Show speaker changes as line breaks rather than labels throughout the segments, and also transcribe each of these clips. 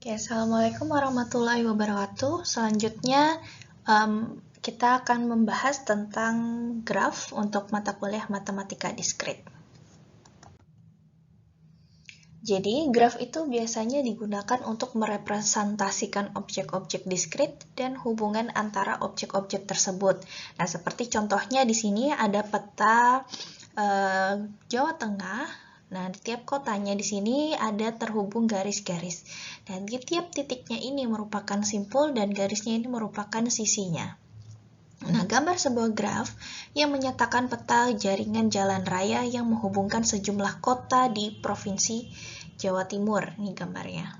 Oke, Assalamualaikum warahmatullahi wabarakatuh. Selanjutnya, kita akan membahas tentang graf untuk mata kuliah matematika diskrit. Jadi, graf itu biasanya digunakan untuk merepresentasikan objek-objek diskrit dan hubungan antara objek-objek tersebut. Nah, seperti contohnya di sini ada peta Jawa Tengah. Nah, di tiap kotanya di sini ada terhubung garis-garis. Dan di tiap titiknya ini merupakan simpul dan garisnya ini merupakan sisinya. Nah, gambar sebuah graf yang menyatakan peta jaringan jalan raya yang menghubungkan sejumlah kota di Provinsi Jawa Timur. Ini gambarnya.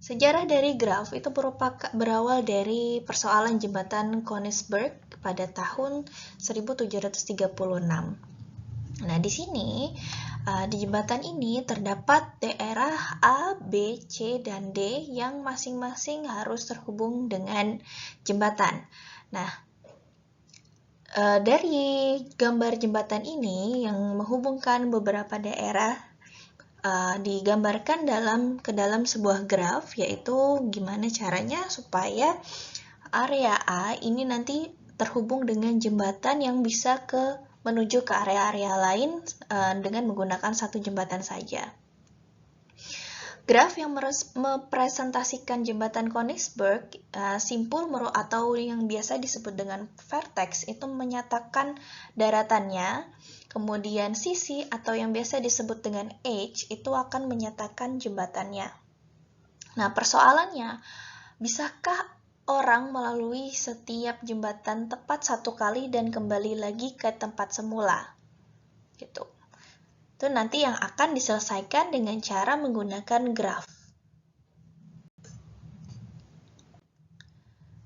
Sejarah dari graf itu berawal dari persoalan jembatan Königsberg pada tahun 1736. Nah, di sini, di jembatan ini terdapat daerah A, B, C, dan D yang masing-masing harus terhubung dengan jembatan. Nah, dari gambar jembatan ini yang menghubungkan beberapa daerah digambarkan ke dalam sebuah graf, yaitu gimana caranya supaya area A ini nanti terhubung dengan jembatan yang bisa menuju ke area-area lain dengan menggunakan satu jembatan saja. Graf yang merepresentasikan jembatan Königsberg, simpul atau yang biasa disebut dengan vertex, itu menyatakan daratannya, kemudian sisi atau yang biasa disebut dengan edge itu akan menyatakan jembatannya. Nah, persoalannya, bisakah orang melalui setiap jembatan tepat satu kali dan kembali lagi ke tempat semula? Gitu. Itu nanti yang akan diselesaikan dengan cara menggunakan graf.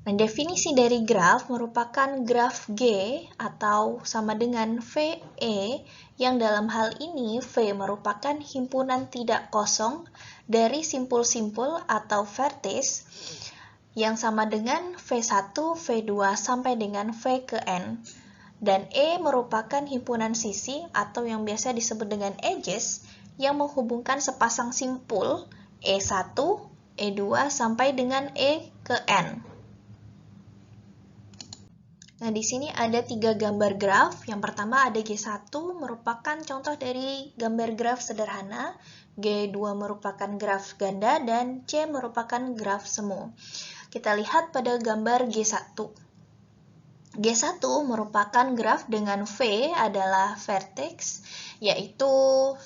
Nah, definisi dari graf merupakan graf G atau sama dengan VE, yang dalam hal ini V merupakan himpunan tidak kosong dari simpul-simpul atau vertis yang sama dengan V1, V2 sampai dengan V ke N. Dan E merupakan himpunan sisi atau yang biasa disebut dengan edges yang menghubungkan sepasang simpul E1, E2 sampai dengan E ke N. Nah, di sini ada 3 gambar graf. Yang pertama ada G1 merupakan contoh dari gambar graf sederhana, G2 merupakan graf ganda, dan C merupakan graf semu. Kita lihat pada gambar G1. G1 merupakan graf dengan V adalah vertex, yaitu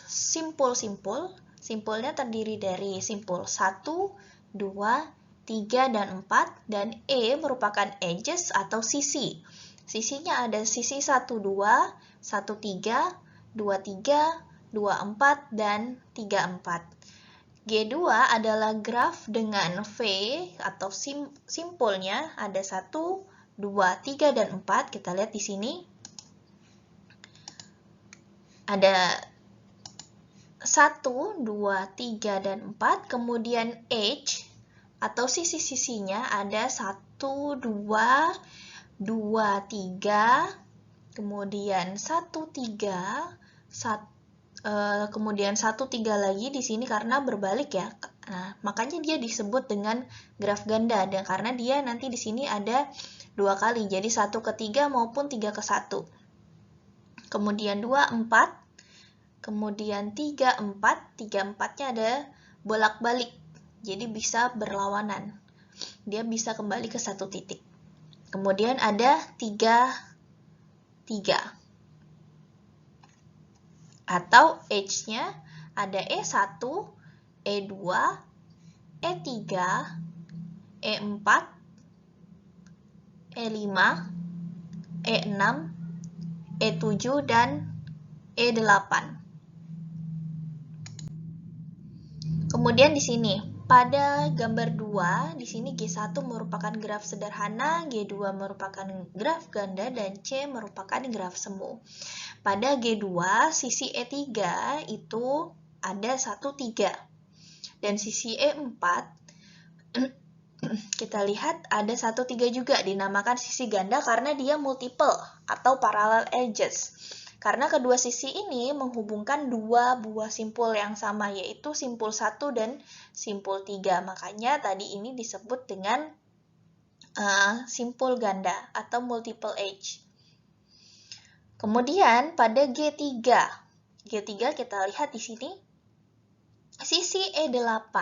simpul-simpul. Simpulnya terdiri dari simpul 1, 2, 3, dan 4, dan E merupakan edges atau sisi. Sisinya ada sisi 1, 2, 1, 3, 2, 3, 2, 4, dan 3, 4. G2 adalah graf dengan V atau simpulnya ada 1, 2, 3, dan 4. Kita lihat di sini. Ada 1, 2, 3, dan 4. Kemudian edge atau sisi-sisinya ada 1, 2, 2, 3. Kemudian 1, 3, kemudian 1, 3 lagi di sini karena berbalik ya. Nah, makanya dia disebut dengan graf ganda, dan karena dia nanti di sini ada 2 kali, jadi 1 ke 3 maupun 3 ke 1. Kemudian 2, 4, kemudian 3, 4, 3, 4-nya ada bolak-balik, jadi bisa berlawanan. Dia bisa kembali ke satu titik. Kemudian ada 3, 3. Atau edge-nya ada E1, E2, E3, E4, E5, E6, E7, dan E8. Kemudian di sini, pada gambar 2, di sini G1 merupakan graf sederhana, G2 merupakan graf ganda, dan C merupakan graf semu. Pada G2, sisi E3 itu ada 1, 3. Dan sisi E4, kita lihat ada 1, 3 juga, dinamakan sisi ganda karena dia multiple atau parallel edges. Karena kedua sisi ini menghubungkan dua buah simpul yang sama, yaitu simpul 1 dan simpul 3. Makanya tadi ini disebut dengan simpul ganda atau multiple edge. Kemudian pada G3 kita lihat di sini, sisi E8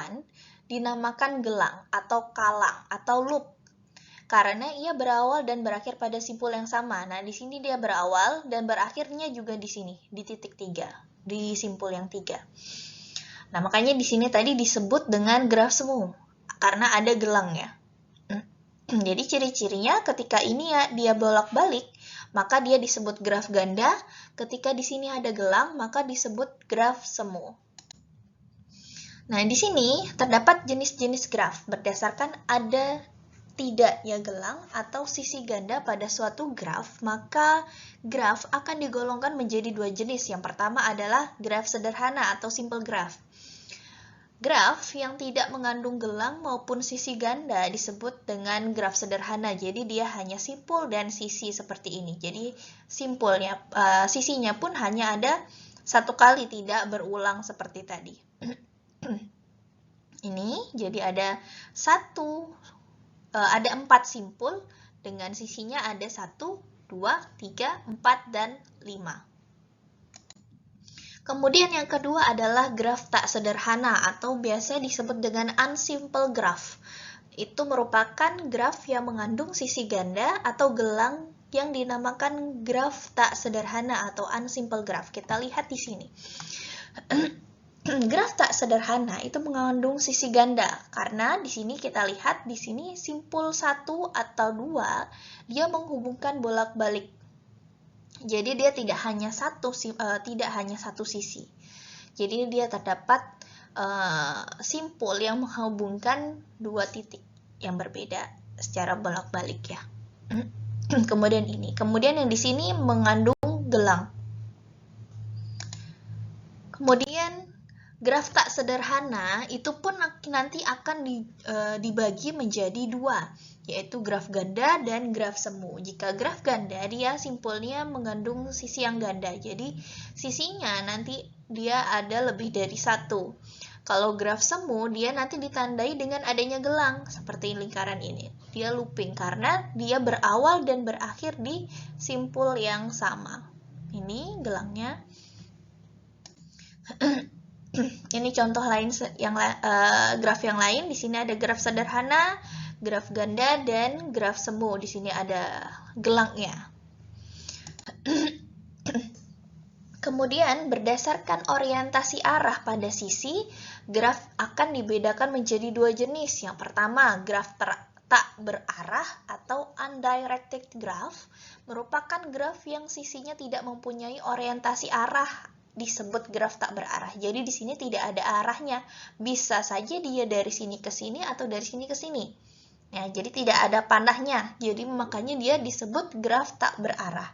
dinamakan gelang atau kalang atau loop. Karena ia berawal dan berakhir pada simpul yang sama. Nah, di sini dia berawal dan berakhirnya juga di sini, di titik 3, di simpul yang 3. Nah, makanya di sini tadi disebut dengan graf semu, karena ada gelangnya. Jadi ciri-cirinya ketika ini ya dia bolak-balik, maka dia disebut graf ganda. Ketika di sini ada gelang, maka disebut graf semu. Nah, di sini terdapat jenis-jenis graf berdasarkan ada tidaknya gelang atau sisi ganda pada suatu graf, maka graf akan digolongkan menjadi dua jenis. Yang pertama adalah graf sederhana atau simple graph. Graf yang tidak mengandung gelang maupun sisi ganda disebut dengan graf sederhana. Jadi dia hanya simpul dan sisi seperti ini. Jadi simpulnya, sisinya pun hanya ada satu kali, tidak berulang seperti tadi. Ini jadi ada 4 simpul dengan sisinya ada 1, 2, 3, 4, dan 5. Kemudian yang kedua adalah graf tak sederhana atau biasa disebut dengan unsimple graph. Itu merupakan graf yang mengandung sisi ganda atau gelang yang dinamakan graf tak sederhana atau unsimple graph. Kita lihat di sini. Graf tak sederhana itu mengandung sisi ganda karena di sini kita lihat di sini simpul 1 atau 2 dia menghubungkan bolak-balik. Jadi dia tidak hanya satu sisi. Jadi dia terdapat simpul yang menghubungkan dua titik yang berbeda secara bolak-balik ya. Kemudian yang di sini mengandung gelang. Kemudian graf tak sederhana itu pun nanti akan dibagi menjadi dua, yaitu graf ganda dan graf semu. Jika graf ganda dia simpulnya mengandung sisi yang ganda, jadi sisinya nanti dia ada lebih dari satu. Kalau graf semu dia nanti ditandai dengan adanya gelang, seperti lingkaran ini. Dia looping karena dia berawal dan berakhir di simpul yang sama. Ini gelangnya. Ini contoh lain graf yang lain. Di sini ada graf sederhana, graf ganda, dan graf semu. Di sini ada gelangnya. Kemudian berdasarkan orientasi arah pada sisi, graf akan dibedakan menjadi dua jenis. Yang pertama, graf tak berarah atau undirected graph merupakan graf yang sisinya tidak mempunyai orientasi arah, disebut graf tak berarah. Jadi di sini tidak ada arahnya. Bisa saja dia dari sini ke sini atau dari sini ke sini. Ya, jadi tidak ada panahnya. Jadi makanya dia disebut graf tak berarah.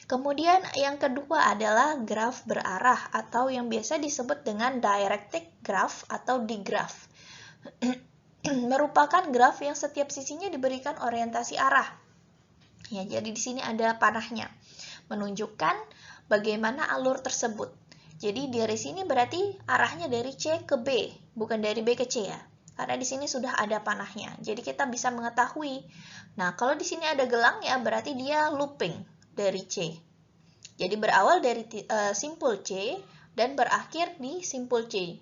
Kemudian yang kedua adalah graf berarah atau yang biasa disebut dengan directed graph atau digraph. Merupakan graf yang setiap sisinya diberikan orientasi arah. Ya, jadi di sini ada panahnya. Menunjukkan bagaimana alur tersebut. Jadi dari sini berarti arahnya dari C ke B, bukan dari B ke C ya. Karena di sini sudah ada panahnya. Jadi kita bisa mengetahui. Nah, kalau di sini ada gelangnya berarti dia looping dari C. Jadi berawal dari simpul C dan berakhir di simpul C.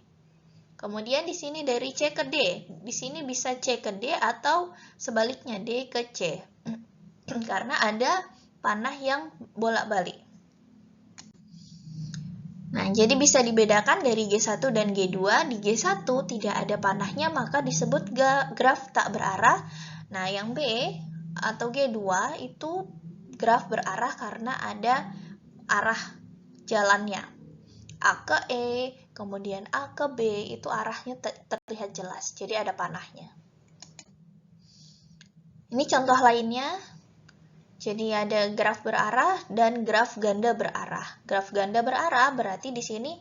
Kemudian di sini dari C ke D. Di sini bisa C ke D atau sebaliknya D ke C. Karena ada panah yang bolak-balik. Nah, jadi bisa dibedakan dari G1 dan G2. Di G1 tidak ada panahnya, maka disebut graf tak berarah. Nah, yang B atau G2 itu graf berarah karena ada arah jalannya. A ke E, kemudian A ke B, itu arahnya terlihat jelas. Jadi ada panahnya. Ini contoh lainnya. Jadi ada graf berarah dan graf ganda berarah. Graf ganda berarah berarti di sini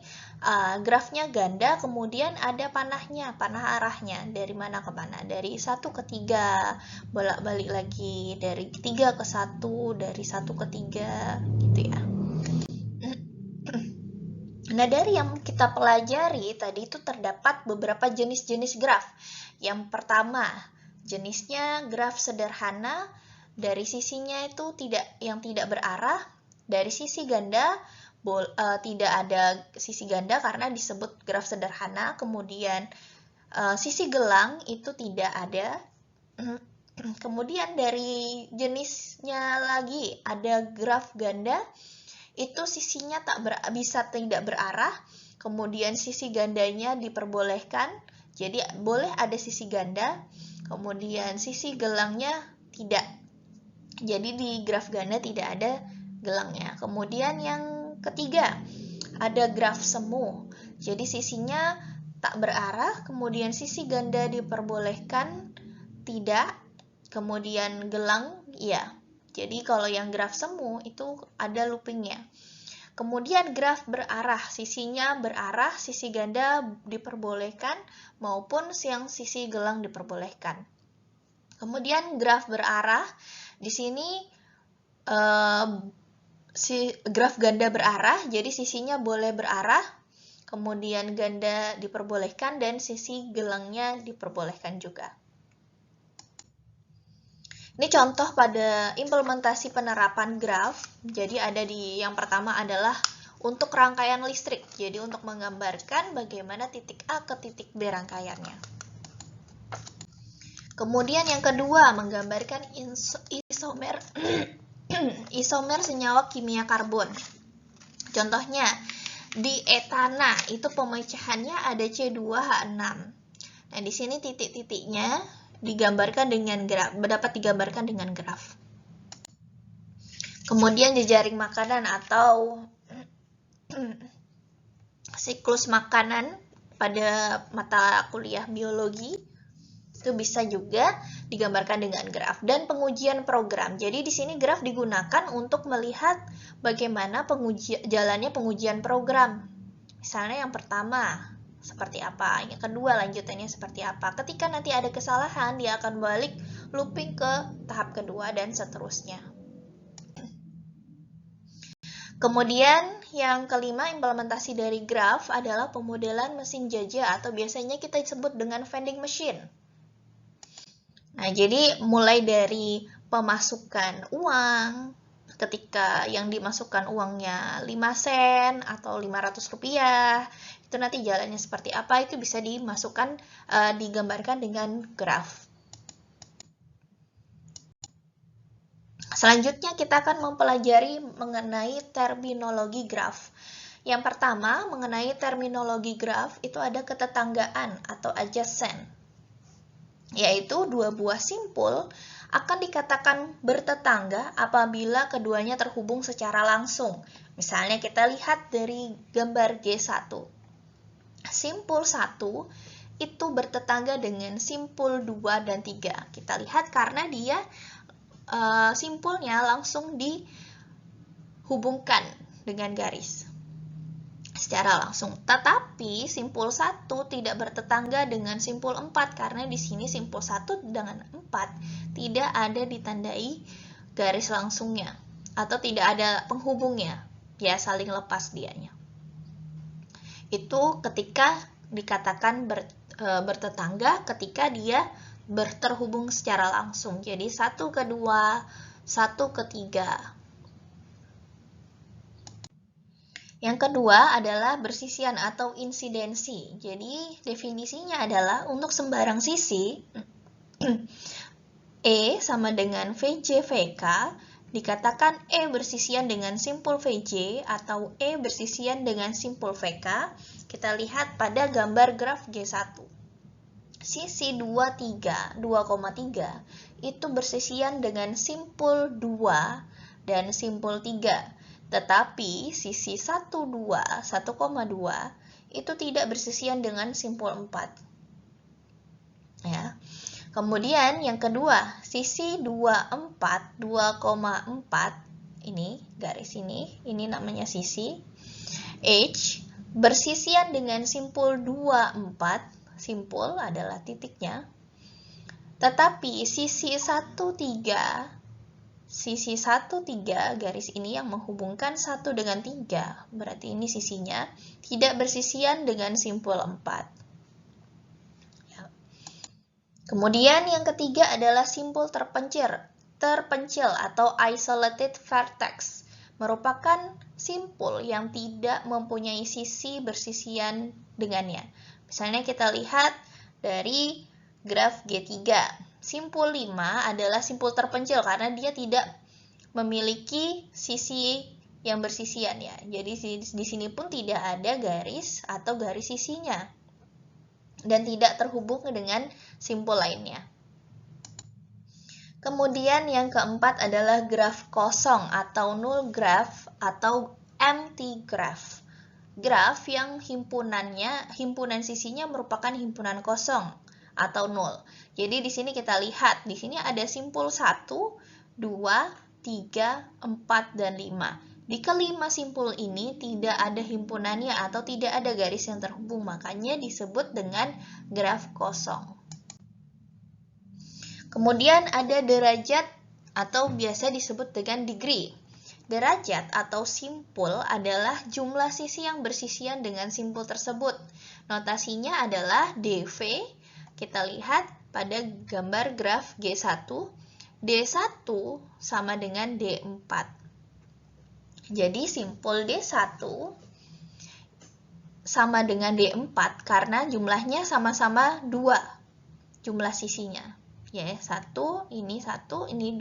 grafnya ganda, kemudian ada panahnya, panah arahnya. Dari mana ke mana? Dari 1 ke 3, bolak-balik lagi. Dari 3 ke 1, dari 1 ke 3, gitu ya. Nah, dari yang kita pelajari tadi itu terdapat beberapa jenis-jenis graf. Yang pertama, jenisnya graf sederhana, dari sisinya itu tidak berarah, dari sisi ganda tidak ada sisi ganda karena disebut graf sederhana. Kemudian sisi gelang itu tidak ada. Kemudian dari jenisnya lagi ada graf ganda, itu sisinya bisa tidak berarah, kemudian sisi gandanya diperbolehkan, jadi boleh ada sisi ganda, kemudian sisi gelangnya tidak, jadi di graf ganda tidak ada gelangnya. Kemudian yang ketiga ada graf semu, jadi sisinya tak berarah, kemudian sisi ganda diperbolehkan tidak, kemudian gelang iya. Jadi kalau yang graf semu itu ada loopingnya. Kemudian graf berarah, sisinya berarah, sisi ganda diperbolehkan maupun yang sisi gelang diperbolehkan. Kemudian graf berarah, di sini graf ganda berarah, jadi sisinya boleh berarah, kemudian ganda diperbolehkan dan sisi gelangnya diperbolehkan juga. Ini contoh pada implementasi penerapan graf. Jadi ada yang pertama adalah untuk rangkaian listrik. Jadi untuk menggambarkan bagaimana titik A ke titik B rangkaiannya. Kemudian yang kedua menggambarkan isomer isomer senyawa kimia karbon. Contohnya di etana itu pemecahannya ada C2H6. Nah, di sini titik-titiknya digambarkan dengan graf, dapat digambarkan dengan graf. Kemudian jejaring makanan atau siklus makanan pada mata kuliah biologi itu bisa juga digambarkan dengan graf. Dan pengujian program. Jadi di sini graf digunakan untuk melihat bagaimana jalannya pengujian program. Misalnya yang pertama seperti apa, yang kedua lanjutannya seperti apa. Ketika nanti ada kesalahan, dia akan balik looping ke tahap kedua dan seterusnya. Kemudian yang kelima, implementasi dari graf adalah pemodelan mesin jajah atau biasanya kita sebut dengan vending machine. Nah, jadi mulai dari pemasukan uang, ketika yang dimasukkan uangnya 5 sen atau 500 rupiah, itu nanti jalannya seperti apa, itu bisa dimasukkan, digambarkan dengan graf. Selanjutnya kita akan mempelajari mengenai terminologi graf. Yang pertama, mengenai terminologi graf itu ada ketetanggaan atau adjacent, yaitu dua buah simpul akan dikatakan bertetangga apabila keduanya terhubung secara langsung. Misalnya kita lihat dari gambar G1. Simpul 1 itu bertetangga dengan simpul 2 dan 3. Kita lihat karena dia simpulnya langsung dihubungkan dengan garis secara langsung. Tetapi simpul 1 tidak bertetangga dengan simpul 4 karena di sini simpul 1 dengan 4 tidak ada ditandai garis langsungnya atau tidak ada penghubungnya, ya saling lepas dianya. Itu ketika dikatakan bertetangga ketika dia terhubung secara langsung. Jadi 1 ke 2, 1 ke 3. Yang kedua adalah bersisian atau insidensi. Jadi definisinya adalah untuk sembarang sisi E sama dengan VJ VK, dikatakan E bersisian dengan simpul VJ atau E bersisian dengan simpul VK. Kita lihat pada gambar graf G1. Sisi 2,3 itu bersisian dengan simpul 2 dan simpul 3. Tetapi sisi 1,2 itu tidak bersisian dengan simpul 4. Ya. Kemudian yang kedua, sisi 2,4 ini garis ini namanya sisi H bersisian dengan simpul 2,4, simpul adalah titiknya. Tetapi sisi 1,3 sisi 1, 3, garis ini yang menghubungkan 1 dengan 3, berarti ini sisinya, tidak bersisian dengan simpul 4. Ya. Kemudian yang ketiga adalah simpul terpencil atau isolated vertex, merupakan simpul yang tidak mempunyai sisi bersisian dengannya. Misalnya kita lihat dari graf G3. Simpul 5 adalah simpul terpencil karena dia tidak memiliki sisi yang bersisian ya. Jadi di sini pun tidak ada garis atau garis sisinya dan tidak terhubung dengan simpul lainnya. Kemudian yang keempat adalah graf kosong atau null graph atau empty graph. Graf yang himpunan sisinya merupakan himpunan kosong atau nol. Jadi di sini kita lihat, di sini ada simpul 1, 2, 3, 4, dan 5. Di kelima simpul ini tidak ada himpunannya atau tidak ada garis yang terhubung, makanya disebut dengan graf kosong. Kemudian ada derajat atau biasa disebut dengan degree. Derajat atau simpul adalah jumlah sisi yang bersisian dengan simpul tersebut. Notasinya adalah dV. Kita lihat pada gambar graf G1. D1 sama dengan D4. Jadi simpul D1 sama dengan D4 karena jumlahnya sama-sama 2 jumlah sisinya. Ya, 1, ini 2.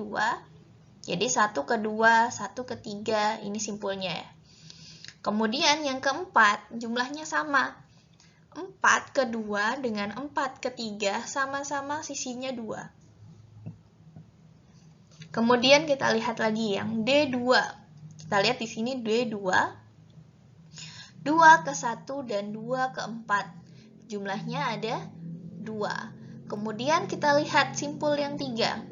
Jadi 1 ke 2, 1 ke 3, ini simpulnya ya. Kemudian yang keempat, jumlahnya sama. 4 ke 2 dengan 4 ke 3 sama-sama sisinya 2. Kemudian kita lihat lagi yang D2. Kita lihat di sini D2. 2 ke 1 dan 2 ke 4. Jumlahnya ada 2. Kemudian kita lihat simpul yang 3.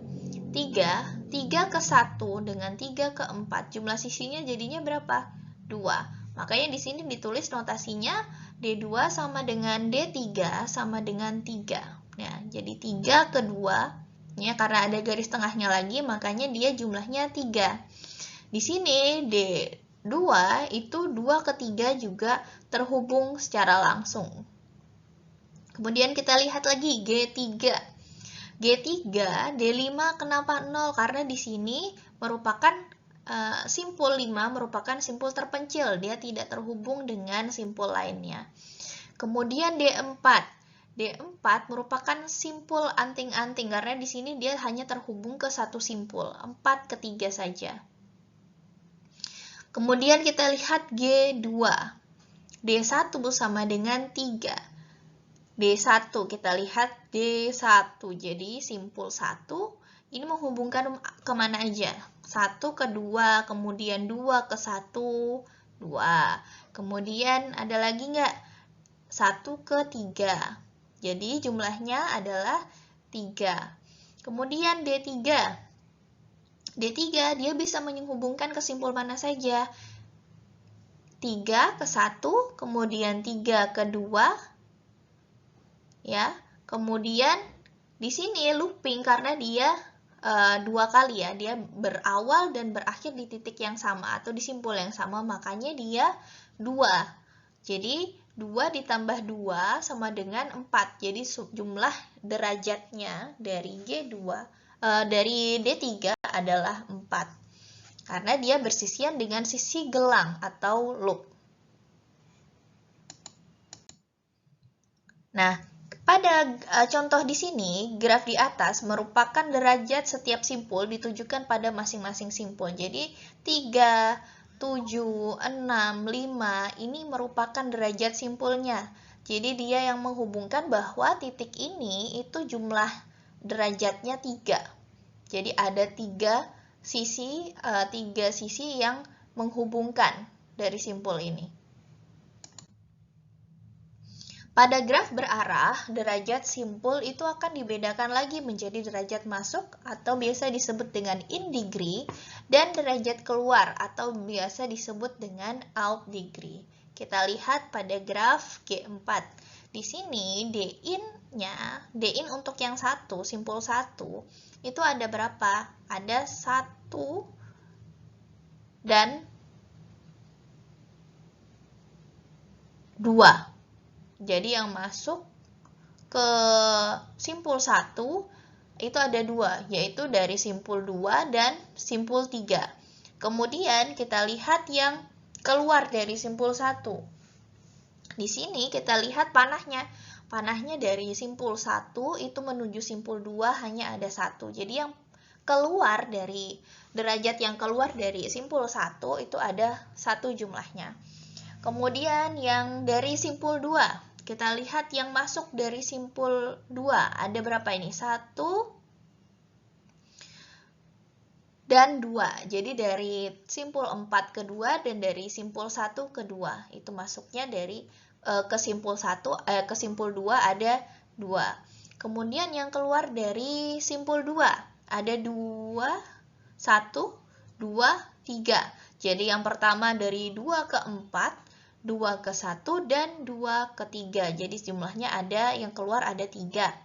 3 ke 1 dengan 3 ke 4. Jumlah sisinya jadinya berapa? 2. Makanya di sini ditulis notasinya D2 sama dengan D3 sama dengan 3. Nah, jadi 3 ke 2, ya, karena ada garis tengahnya lagi, makanya dia jumlahnya 3. Di sini D2 itu 2 ke 3 juga terhubung secara langsung. Kemudian kita lihat lagi G3. G3, D5 kenapa 0? Karena di sini merupakan simpul 5 merupakan simpul terpencil, dia tidak terhubung dengan simpul lainnya. Kemudian D4. D4 merupakan simpul anting-anting karena di sini dia hanya terhubung ke satu simpul, 4 ke 3 saja. Kemudian kita lihat G2. D1 sama dengan 3. D1 kita lihat D1, jadi simpul 1 ini menghubungkan kemana aja? 1 ke 2, kemudian 2 ke 1, 2. Kemudian ada lagi nggak? 1 ke 3. Jadi jumlahnya adalah 3. Kemudian D3. D3 dia bisa menghubungkan ke simpul mana saja? 3 ke 1, kemudian 3 ke 2. Ya, kemudian di sini looping karena dia 2 kali ya, dia berawal dan berakhir di titik yang sama atau di simpul yang sama, makanya dia 2. Jadi 2 ditambah 2 sama dengan 4. Jadi jumlah derajatnya dari dari D3 adalah 4. Karena dia bersisian dengan sisi gelang atau loop. Nah, pada contoh di sini, graf di atas merupakan derajat setiap simpul ditujukan pada masing-masing simpul. Jadi 3, 7, 6, 5 ini merupakan derajat simpulnya. Jadi dia yang menghubungkan bahwa titik ini itu jumlah derajatnya 3. Jadi ada 3 sisi yang menghubungkan dari simpul ini. Pada graf berarah, derajat simpul itu akan dibedakan lagi menjadi derajat masuk atau biasa disebut dengan in degree dan derajat keluar atau biasa disebut dengan out degree. Kita lihat pada graf G4. Di sini D in D-in untuk yang satu, simpul 1, itu ada berapa? Ada 1 dan 2. Jadi yang masuk ke simpul 1 itu ada 2, yaitu dari simpul 2 dan simpul 3. Kemudian kita lihat yang keluar dari simpul 1. Di sini kita lihat panahnya. Panahnya dari simpul 1 itu menuju simpul 2 hanya ada 1. Jadi yang keluar dari derajat yang keluar dari simpul 1 itu ada 1 jumlahnya. Kemudian yang dari simpul 2, kita lihat yang masuk dari simpul 2 ada berapa ini? 1 dan 2. Jadi dari simpul 4 ke 2 dan dari simpul 1 ke 2. Itu masuknya dari ke simpul 1 ke simpul 2 ada 2. Kemudian yang keluar dari simpul 2 ada 2, 1, 2, 3. Jadi yang pertama dari 2 ke 4, 2 ke 1 dan 2 ke 3. Jadi jumlahnya ada yang keluar ada 3.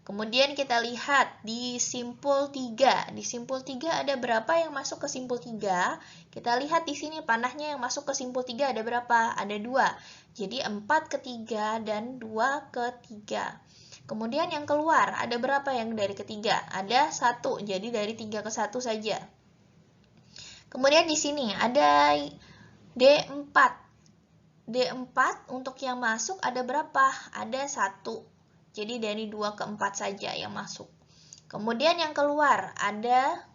Kemudian kita lihat di simpul 3. Di simpul 3 ada berapa yang masuk ke simpul 3? Kita lihat di sini panahnya yang masuk ke simpul 3 ada berapa? Ada 2. Jadi 4 ke 3 dan 2 ke 3. Kemudian yang keluar ada berapa yang dari ketiga? Ada 1. Jadi dari 3 ke 1 saja. Kemudian di sini ada D4. D4 untuk yang masuk ada berapa? Ada 1. Jadi dari 2 ke 4 saja yang masuk. Kemudian yang keluar ada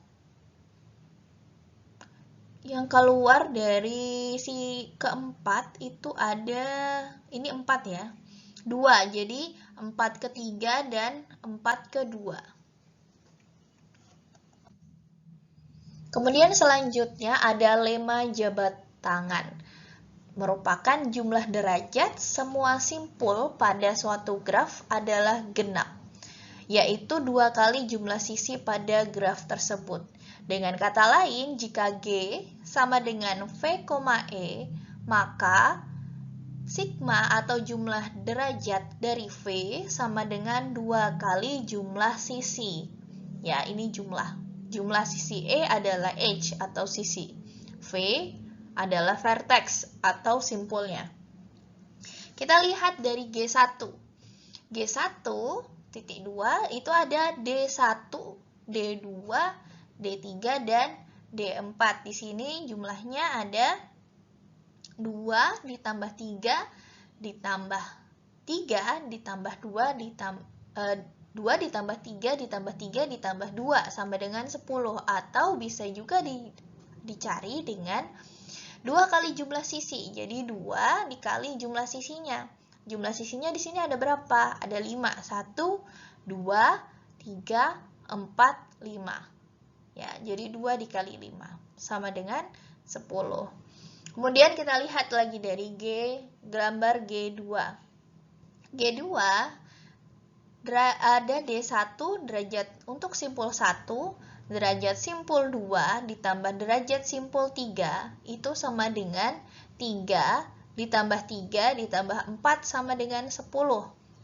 dari si keempat itu ada, ini 4 ya, 2. Jadi 4 ke 3 dan 4 ke 2. Kemudian selanjutnya ada lemma jabat tangan. Merupakan jumlah derajat semua simpul pada suatu graf adalah genap, yaitu 2 kali jumlah sisi pada graf tersebut. Dengan kata lain, jika G sama dengan V, E, maka sigma atau jumlah derajat dari V sama dengan 2 kali jumlah sisi. Ya, ini jumlah. Jumlah sisi E adalah H atau sisi. V adalah vertex atau simpulnya. Kita lihat dari G1. G1 titik 2 itu ada D1, D2, D3 dan D4. Di sini jumlahnya ada 2 ditambah 3 ditambah 3 ditambah 2 ditambah 2 ditambah 3 ditambah 3 ditambah 2 sama dengan 10, atau bisa juga dicari dengan 2 kali jumlah sisi. Jadi 2 dikali jumlah sisinya. Jumlah sisinya di sini ada berapa? Ada 5. 1, 2, 3, 4, 5. Ya, jadi 2 dikali 5 sama dengan 10. Kemudian kita lihat lagi dari gambar G2. G2 ada D1 derajat untuk simpul 1, derajat simpul 2 ditambah derajat simpul 3 itu sama dengan 3 ditambah 3 ditambah 4 sama dengan 10.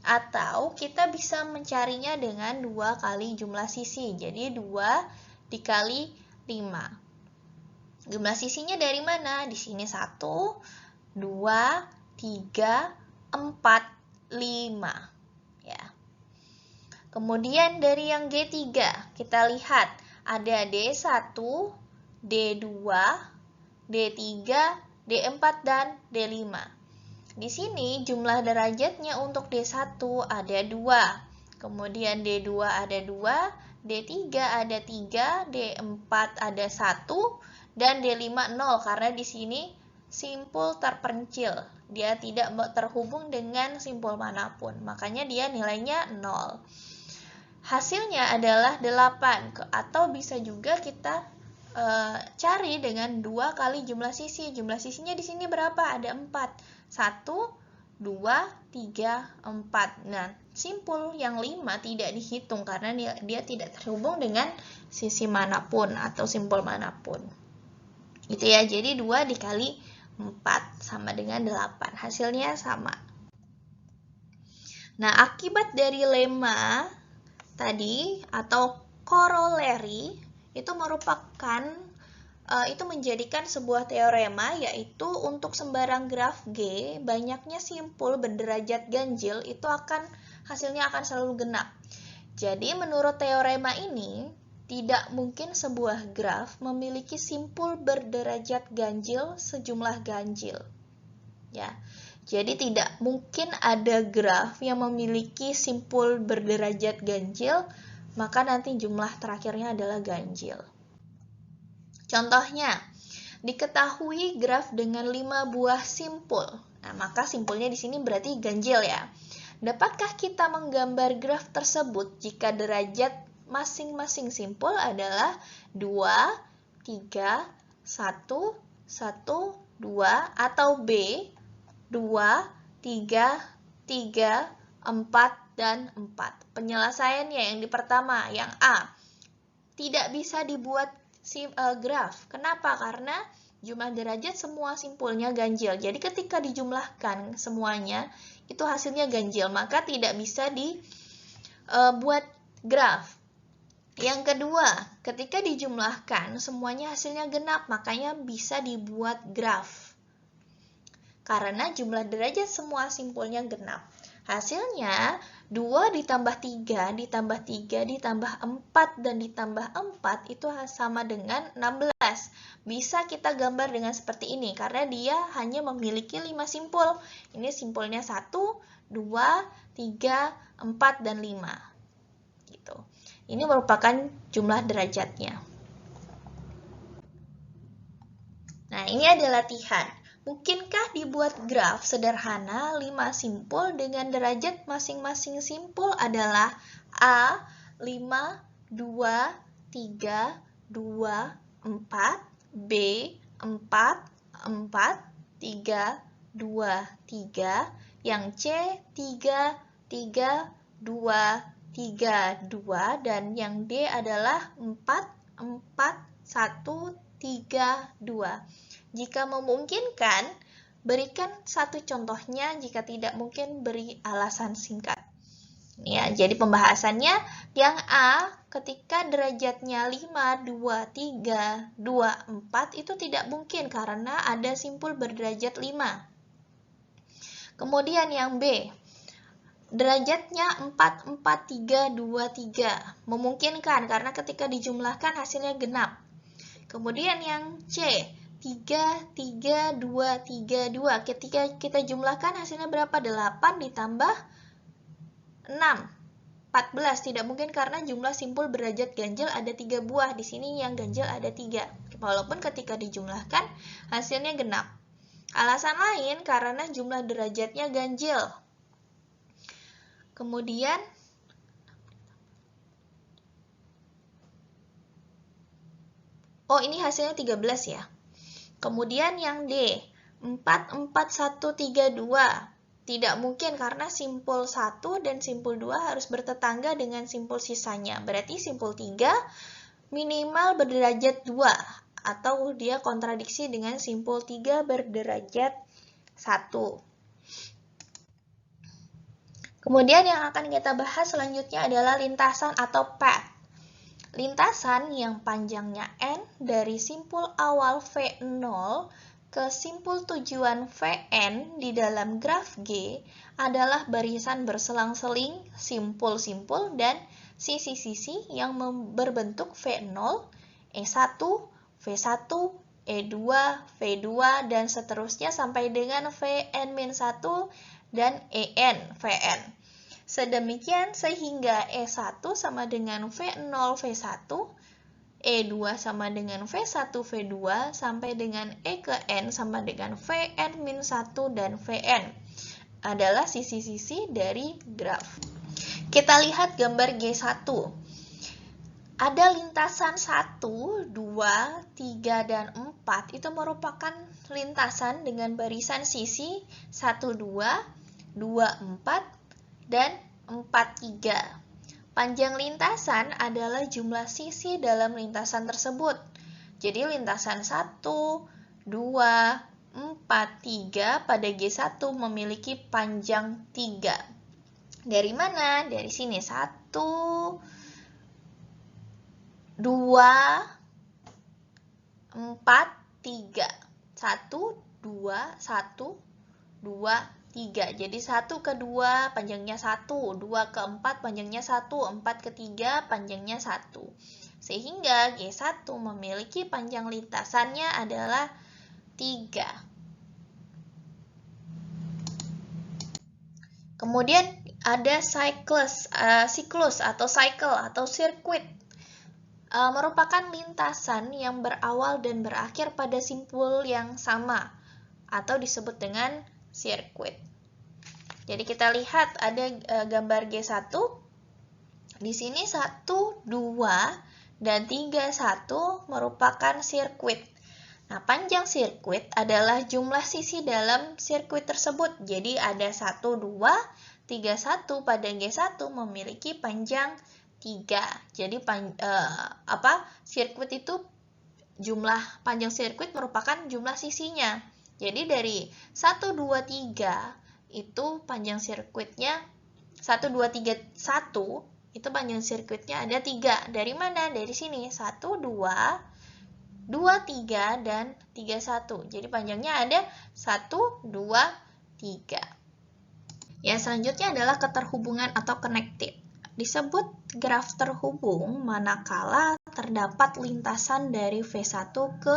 Atau kita bisa mencarinya dengan 2 kali jumlah sisi. Jadi 2 dikali 5. Jumlah sisinya dari mana? Di sini 1, 2, 3, 4, 5. Ya. Kemudian dari yang G3, kita lihat ada D1, D2, D3, D4, dan D5. Di sini jumlah derajatnya untuk D1 ada 2. Kemudian D2 ada 2, D3 ada 3, D4 ada 1, dan D5 0 karena di sini simpul terpencil. Dia tidak terhubung dengan simpul manapun. Makanya dia nilainya 0. Hasilnya adalah 8, atau bisa juga kita cari dengan 2 kali jumlah sisi. Jumlah sisinya di sini berapa? Ada 4. 1, 2, 3, 4. Nah, simpul yang 5 tidak dihitung karena dia tidak terhubung dengan sisi manapun atau simpul manapun. Gitu ya, jadi 2 dikali 4 sama dengan 8. Hasilnya sama. Nah, akibat dari lemma tadi atau corollary itu merupakan itu menjadikan sebuah teorema, yaitu untuk sembarang graf G, banyaknya simpul berderajat ganjil itu hasilnya akan selalu genap. Jadi menurut teorema ini, tidak mungkin sebuah graf memiliki simpul berderajat ganjil sejumlah ganjil. Ya. Jadi tidak mungkin ada graf yang memiliki simpul berderajat ganjil, maka nanti jumlah terakhirnya adalah ganjil. Contohnya, diketahui graf dengan 5 buah simpul. Nah, maka simpulnya di sini berarti ganjil ya. Dapatkah kita menggambar graf tersebut jika derajat masing-masing simpul adalah 2, 3, 1, 1, 2, atau B, 2, 3, 3, 4, dan 4. Penyelesaiannya yang di pertama, yang A. Tidak bisa dibuat graf. Kenapa? Karena jumlah derajat semua simpulnya ganjil. Jadi ketika dijumlahkan semuanya, itu hasilnya ganjil. Maka tidak bisa dibuat graf. Yang kedua, ketika dijumlahkan semuanya hasilnya genap, makanya bisa dibuat graf. Karena jumlah derajat semua simpulnya genap. Hasilnya 2 ditambah 3 ditambah 3 ditambah 4 dan ditambah 4 itu sama dengan 16. Bisa kita gambar dengan seperti ini karena dia hanya memiliki 5 simpul. Ini simpulnya 1, 2, 3, 4, dan 5. Gitu. Ini merupakan jumlah derajatnya. Nah, ini ada latihan. Mungkinkah dibuat graf sederhana 5 simpul dengan derajat masing-masing simpul adalah A, 5, 2, 3, 2, 4, B, 4, 4, 3, 2, 3, yang C, 3, 3, 2, 3, 2, dan yang D adalah 4, 4, 1, 3, 2. Jika memungkinkan, berikan satu contohnya, jika tidak mungkin beri alasan singkat. Ya, jadi pembahasannya yang A, ketika derajatnya 5, 2, 3, 2, 4 itu tidak mungkin karena ada simpul berderajat 5. Kemudian yang B, derajatnya 4, 4, 3, 2, 3. Memungkinkan karena ketika dijumlahkan hasilnya genap. Kemudian yang C, 3, 3, 2, 3, 2. Ketika kita jumlahkan hasilnya berapa? 8 ditambah 6. 14. Tidak mungkin karena jumlah simpul berderajat ganjil ada 3 buah. Di sini yang ganjil ada 3. Walaupun ketika dijumlahkan hasilnya genap. Alasan lain karena jumlah derajatnya ganjil. Kemudian ini hasilnya 13 ya. Kemudian yang D, 4, 4, 1, 3, 2. Tidak mungkin karena simpul 1 dan simpul 2 harus bertetangga dengan simpul sisanya. Berarti simpul 3 minimal berderajat 2. Atau dia kontradiksi dengan simpul 3 berderajat 1. Kemudian yang akan kita bahas selanjutnya adalah lintasan atau path. Lintasan yang panjangnya N dari simpul awal V0 ke simpul tujuan Vn di dalam graf G adalah barisan berselang-seling simpul-simpul dan sisi-sisi yang berbentuk V0, E1, V1, E2, V2, dan seterusnya sampai dengan Vn-1 dan En, Vn. Sedemikian sehingga E1 sama dengan V0, V1, E2 sama dengan V1, V2, sampai dengan E ke N sama dengan Vn-1 dan Vn. Adalah sisi-sisi dari graf. Kita lihat gambar G1. Ada lintasan 1, 2, 3, dan 4. Itu merupakan lintasan dengan barisan sisi 1, 2, 2, 4, dan 4, 3. Panjang lintasan adalah jumlah sisi dalam lintasan tersebut. Jadi lintasan 1, 2, 4, 3 pada G1 memiliki panjang 3. Dari mana? Dari sini. 1, 2, 4, 3. 1, 2, 1, 2, 3. Jadi 1 ke 2 panjangnya 1, 2 ke 4 panjangnya 1, 4 ke 3 panjangnya 1. Sehingga G1 memiliki panjang lintasannya adalah 3. Kemudian ada siklus atau cycle atau sirkuit. Merupakan lintasan yang berawal dan berakhir pada simpul yang sama atau disebut dengan sirkuit. Jadi kita lihat ada gambar G1. Di sini 1, 2, dan 3, 1 merupakan sirkuit. Nah, panjang sirkuit adalah jumlah sisi dalam sirkuit tersebut. Jadi ada 1, 2, 3, 1 pada G1 memiliki panjang 3. Jadi sirkuit itu jumlah panjang sirkuit merupakan jumlah sisinya. Jadi dari 1, 2, 3 itu panjang sirkuitnya 1, 2, 3, 1 itu panjang sirkuitnya ada 3. Dari mana? Dari sini. 1, 2, 2, 3, dan 3, 1. Jadi panjangnya ada 1, 2, 3. Ya, selanjutnya adalah keterhubungan atau connected. Disebut graf terhubung manakala terdapat lintasan dari V1 ke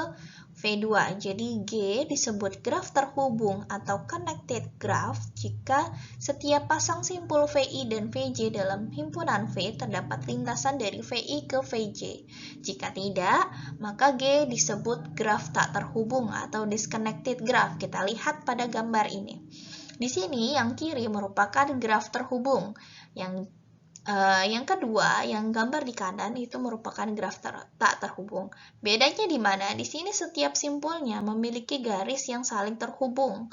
V2. Jadi G disebut graf terhubung atau connected graph jika setiap pasang simpul VI dan VJ dalam himpunan V terdapat lintasan dari VI ke VJ. Jika tidak, maka G disebut graf tak terhubung atau disconnected graph. Kita lihat pada gambar ini. Di sini yang kiri merupakan graf terhubung. Yang kedua, yang gambar di kanan itu merupakan graf tak terhubung. Bedanya di mana? Di sini setiap simpulnya memiliki garis yang saling terhubung.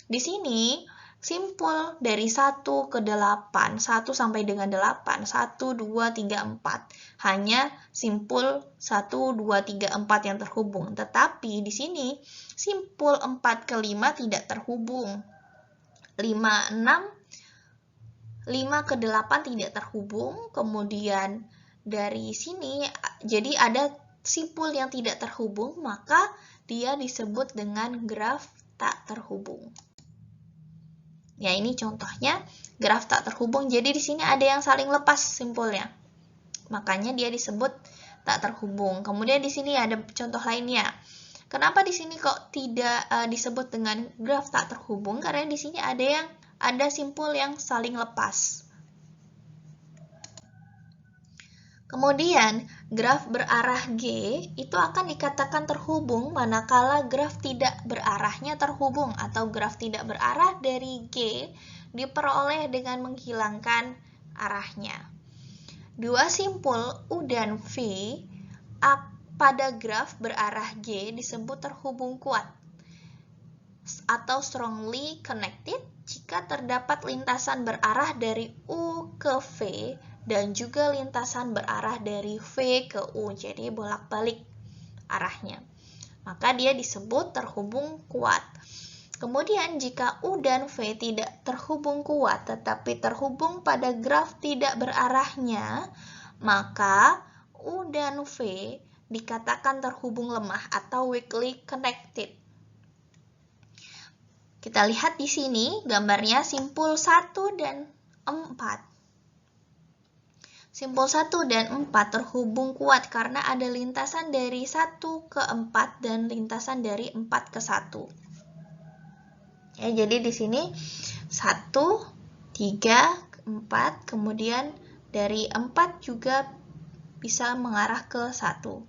Di sini simpul dari 1 ke 8, 1 sampai dengan 8, 1, 2, 3, 4. Hanya simpul 1, 2, 3, 4 yang terhubung. Tetapi di sini simpul 4 ke 5 tidak terhubung. 5, 6, 5 ke 8 tidak terhubung, kemudian dari sini jadi ada simpul yang tidak terhubung, maka dia disebut dengan graf tak terhubung. Ya, ini contohnya graf tak terhubung. Jadi di sini ada yang saling lepas simpulnya. Makanya dia disebut tak terhubung. Kemudian di sini ada contoh lainnya. Kenapa di sini kok tidak disebut dengan graf tak terhubung? Karena di sini ada simpul yang saling lepas. Kemudian, graf berarah G itu akan dikatakan terhubung manakala graf tidak berarahnya terhubung atau graf tidak berarah dari G diperoleh dengan menghilangkan arahnya. Dua simpul U dan V pada graf berarah G disebut terhubung kuat atau strongly connected jika terdapat lintasan berarah dari U ke V dan juga lintasan berarah dari V ke U, jadi bolak-balik arahnya. Maka dia disebut terhubung kuat. Kemudian jika U dan V tidak terhubung kuat tetapi terhubung pada graf tidak berarahnya, maka U dan V dikatakan terhubung lemah atau weakly connected. Kita lihat di sini gambarnya simpul 1 dan 4. Simpul 1 dan 4 terhubung kuat karena ada lintasan dari 1 ke 4 dan lintasan dari 4 ke 1. Ya, jadi di sini 1, 3, 4, kemudian dari 4 juga bisa mengarah ke 1.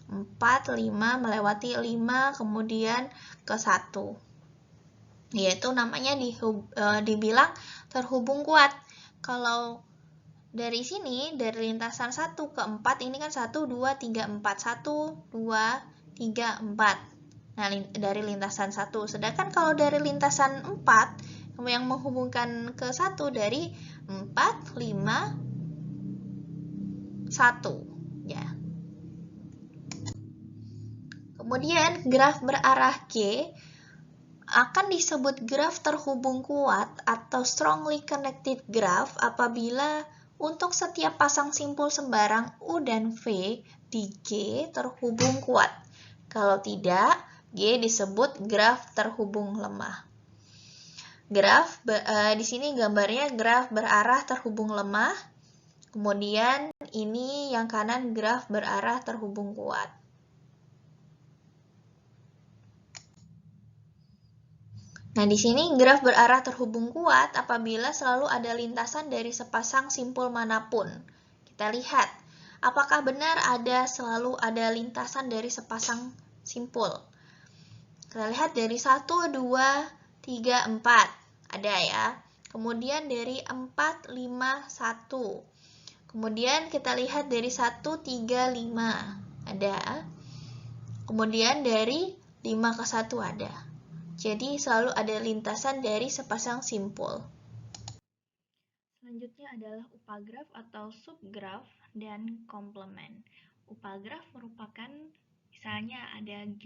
4, 5, melewati 5, kemudian ke 1. Yaitu namanya dibilang terhubung kuat. Kalau dari sini, dari lintasan 1 ke 4, ini kan 1, 2, 3, 4. 1, 2, 3, 4. Nah, dari lintasan 1. Sedangkan kalau dari lintasan 4, yang menghubungkan ke 1 dari 4, 5, 1. Ya. Kemudian, graf berarah G akan disebut graf terhubung kuat atau strongly connected graph apabila untuk setiap pasang simpul sembarang U dan V di G terhubung kuat. Kalau tidak, G disebut graf terhubung lemah. Graf di sini gambarnya graf berarah terhubung lemah. Kemudian ini yang kanan graf berarah terhubung kuat. Nah, di sini graf berarah terhubung kuat apabila selalu ada lintasan dari sepasang simpul manapun. Kita lihat, apakah benar selalu ada lintasan dari sepasang simpul? Kita lihat dari 1, 2, 3, 4. Ada ya. Kemudian dari 4, 5, 1. Kemudian kita lihat dari 1, 3, 5. Ada. Kemudian dari 5 ke 1 ada. Jadi selalu ada lintasan dari sepasang simpul. Selanjutnya adalah upagraf atau subgraf dan komplement. Upagraf merupakan misalnya ada G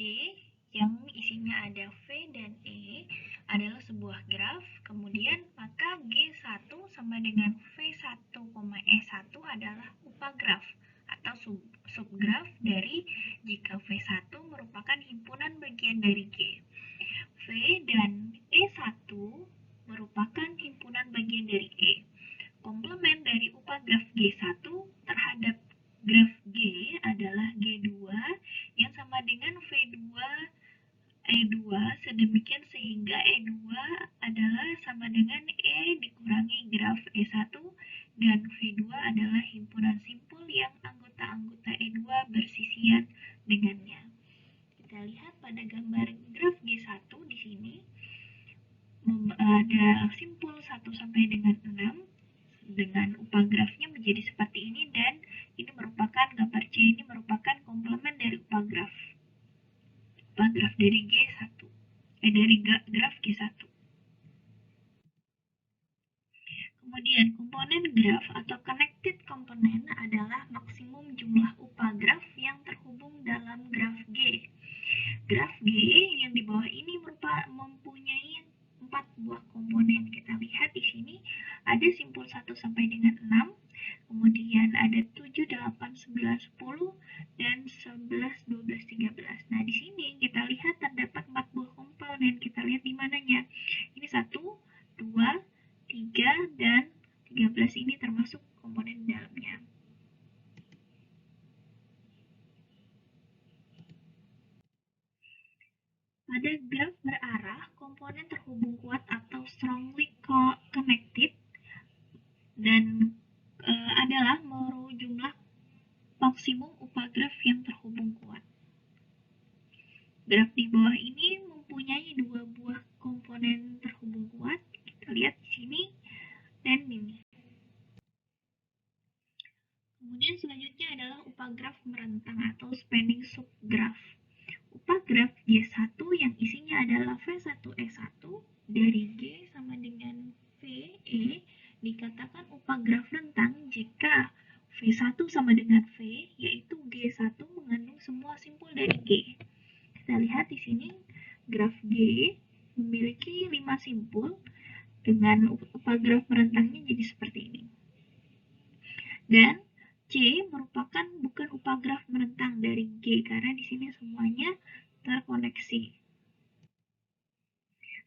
yang isinya ada V dan E adalah sebuah graf, kemudian maka G1 sama dengan V1, E1 adalah upagraf atau subgraf dari jika V1 merupakan himpunan bagian dari G. V dan E1 merupakan himpunan bagian dari E. Komplement dari upagraf G1 terhadap graf G adalah G2 yang sama dengan V2 E2 sedemikian sehingga E2 adalah sama dengan E dikurangi graf E1 dan V2 adalah himpunan simpul yang anggota-anggota E2 bersisian dengannya. Kita lihat pada gambar graf G1 di sini ada simpul 1 sampai dengan 6 dengan upagrafnya menjadi seperti ini, dan ini merupakan gambar C ini merupakan komplement dari upagraf dari G1 dari graf G1. Kemudian komponen graf atau connected component adalah maksimum jumlah upagraf yang terhubung dalam graf G. Graf G yang di bawah ini mempunyai 4 buah komponen. Kita lihat di sini ada simpul 1 sampai dengan 6, kemudian ada 7, 8, 9, 10, dan 11, 12, 13. Nah, di sini kita lihat terdapat 4 buah komponen. Kita lihat di mananya. Ini 1, 2, 3, dan 13 ini termasuk komponen dalamnya. Pada graf berarah, komponen terhubung kuat atau strongly connected dan adalah jumlah maksimum upagraf yang terhubung kuat. Graf di bawah ini mempunyai 2 buah komponen terhubung kuat. Kita lihat di sini dan ini. Kemudian selanjutnya adalah upagraf merentang atau spanning subgraf. Upagraf G1 yang isinya adalah V1E1 dari G sama dengan VE dikatakan upagraf rentang jika V1 sama dengan V, yaitu G1 mengandung semua simpul dari G. Kita lihat di sini graf G memiliki 5 simpul dengan upagraf merentangnya jadi seperti ini. Dan C merupakan bukan upagraf merentang dari G karena di sini semuanya terkoneksi.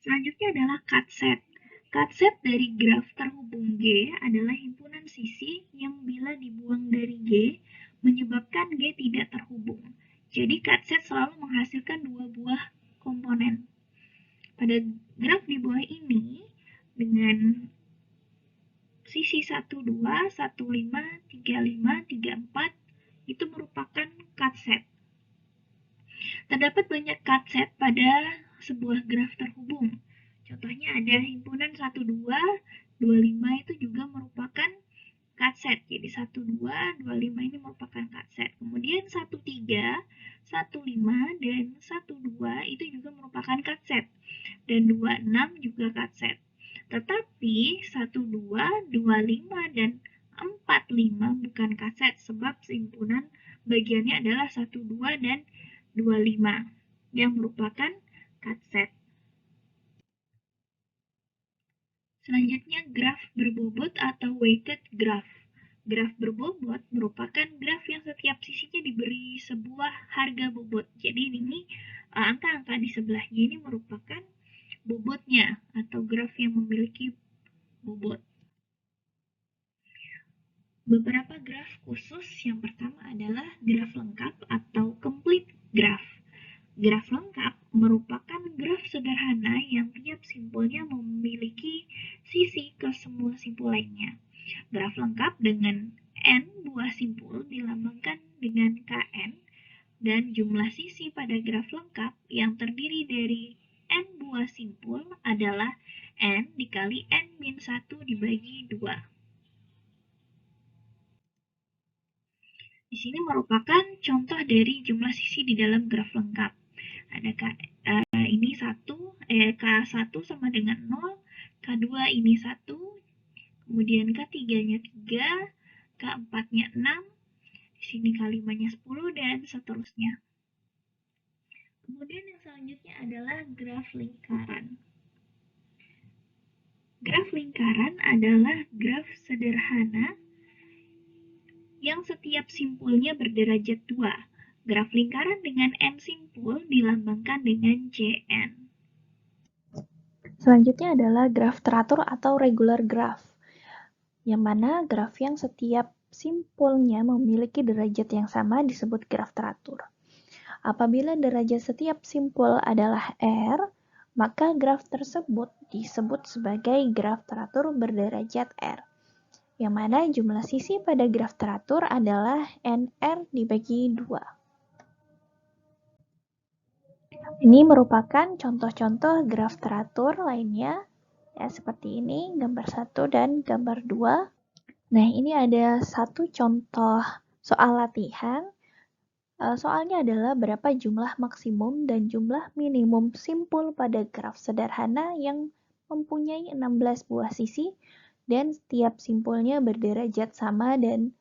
Selanjutnya adalah cut set. Cut set dari graf terhubung G adalah himpunan sisi yang bila dibuang dari G menyebabkan G tidak terhubung. Jadi cut set selalu menghasilkan 2 buah komponen. Pada graf di bawah ini dengan sisi 1, 2, 1, 5, 3, 5, 3, 4 itu merupakan cut set. Terdapat banyak cut set pada sebuah graf terhubung. Contohnya ada himpunan 1, 2, 25 itu juga merupakan cut set. Jadi 1, 2, 25 ini merupakan cut set. Kemudian 1, 3, 1, 5, dan 1, 2 itu juga merupakan cut set. Dan 2, 6 juga cut set. Tetapi 1, 2, 25, dan 4, 5 bukan cut set sebab himpunan bagiannya adalah 1, 2, dan 25 yang merupakan cut set. Selanjutnya, graf berbobot atau weighted graph. Graf berbobot merupakan graf yang setiap sisinya diberi sebuah harga bobot. Jadi ini angka-angka di sebelahnya ini merupakan bobotnya atau graf yang memiliki bobot. Beberapa graf khusus, yang pertama adalah graf lengkap atau complete graph. Graf lengkap merupakan graf sederhana yang tiap simpulnya memiliki sisi ke semua simpul lainnya. Graf lengkap dengan n buah simpul dilambangkan dengan Kn, dan jumlah sisi pada graf lengkap yang terdiri dari n buah simpul adalah n dikali n-1 dibagi 2. Di sini merupakan contoh dari jumlah sisi di dalam graf lengkap. Ada ini 1, K1 sama dengan 0, K2 ini 1, kemudian K3-nya 3, K4-nya 6, di sini K5-nya 10, dan seterusnya. Kemudian yang selanjutnya adalah graf lingkaran. Graf lingkaran adalah graf sederhana yang setiap simpulnya berderajat 2. Graf lingkaran dengan n simpul dilambangkan dengan Cn. Selanjutnya adalah graf teratur atau regular graph, yang mana graf yang setiap simpulnya memiliki derajat yang sama disebut graf teratur. Apabila derajat setiap simpul adalah R, maka graf tersebut disebut sebagai graf teratur berderajat R, yang mana jumlah sisi pada graf teratur adalah NR dibagi 2. Ini merupakan contoh-contoh graf teratur lainnya, ya, seperti ini, gambar 1 dan gambar 2. Nah, ini ada satu contoh soal latihan. Soalnya adalah berapa jumlah maksimum dan jumlah minimum simpul pada graf sederhana yang mempunyai 16 buah sisi dan setiap simpulnya berderajat sama dan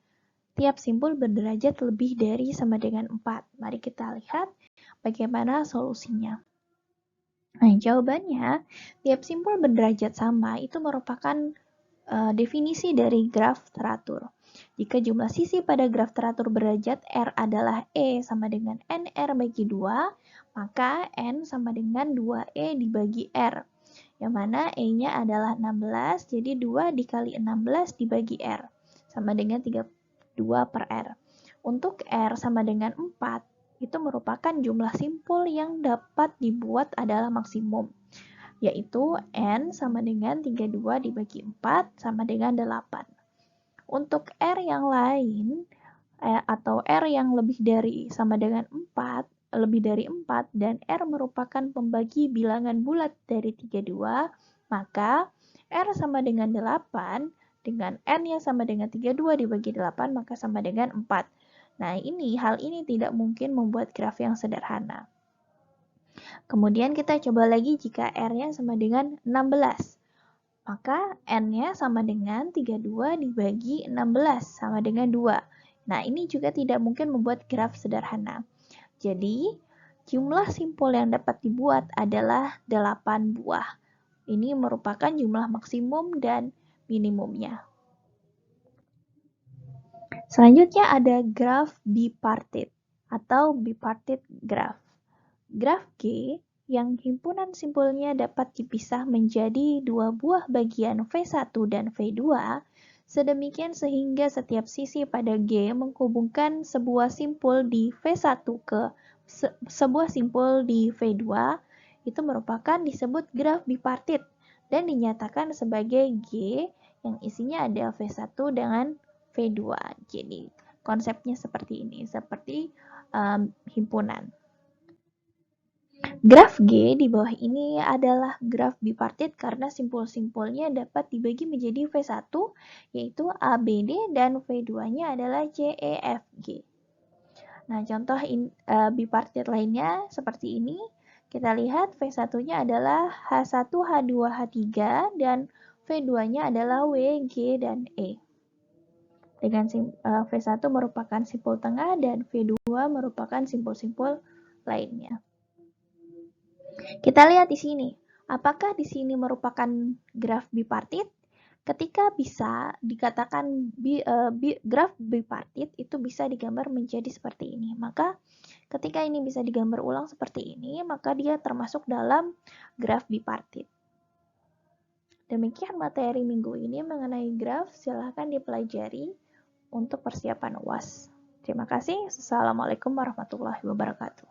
tiap simpul berderajat lebih dari sama dengan 4. Mari kita lihat bagaimana solusinya. Nah, jawabannya, tiap simpul berderajat sama itu merupakan definisi dari graf teratur. Jika jumlah sisi pada graf teratur berderajat R adalah E sama dengan NR bagi 2, maka N sama dengan 2E dibagi R, yang mana E-nya adalah 16, jadi 2 dikali 16 dibagi R, sama dengan 32 per R. Untuk R sama dengan 4, itu merupakan jumlah simpul yang dapat dibuat adalah maksimum, yaitu N sama dengan 32 dibagi 4 sama dengan 8. Untuk R yang lain, atau R yang lebih dari sama dengan 4, lebih dari 4, dan R merupakan pembagi bilangan bulat dari 32, maka R sama dengan 8, dengan N yang sama dengan 32 dibagi 8, maka sama dengan 4. Nah, hal ini tidak mungkin membuat graf yang sederhana. Kemudian kita coba lagi jika R-nya sama dengan 16. Maka N-nya sama dengan 32 dibagi 16 sama dengan 2. Nah, ini juga tidak mungkin membuat graf sederhana. Jadi, jumlah simpul yang dapat dibuat adalah 8 buah. Ini merupakan jumlah maksimum dan minimumnya. Selanjutnya ada graf bipartit atau bipartit graph. Graf G yang himpunan simpulnya dapat dipisah menjadi 2 buah bagian V1 dan V2, sedemikian sehingga setiap sisi pada G menghubungkan sebuah simpul di V1 ke sebuah simpul di V2, itu merupakan disebut graf bipartit dan dinyatakan sebagai G yang isinya ada V1 dengan V2. Jadi konsepnya seperti ini, seperti himpunan. Graf G di bawah ini adalah graf bipartit karena simpul-simpulnya dapat dibagi menjadi V1, yaitu ABD, dan V2-nya adalah CEFG. Nah, contoh bipartit lainnya seperti ini. Kita lihat V1-nya adalah H1, H2, H3, dan V2-nya adalah W, G, dan E. Dengan V1 merupakan simpul tengah dan V2 merupakan simpul-simpul lainnya. Kita lihat di sini, Apakah di sini merupakan graf bipartit? Ketika bisa dikatakan graf bipartit itu bisa digambar menjadi seperti ini. Maka ketika ini bisa digambar ulang seperti ini, maka dia termasuk dalam graf bipartit. Demikian materi minggu ini mengenai graf, silahkan dipelajari untuk persiapan UAS. Terima kasih. Assalamualaikum warahmatullahi wabarakatuh.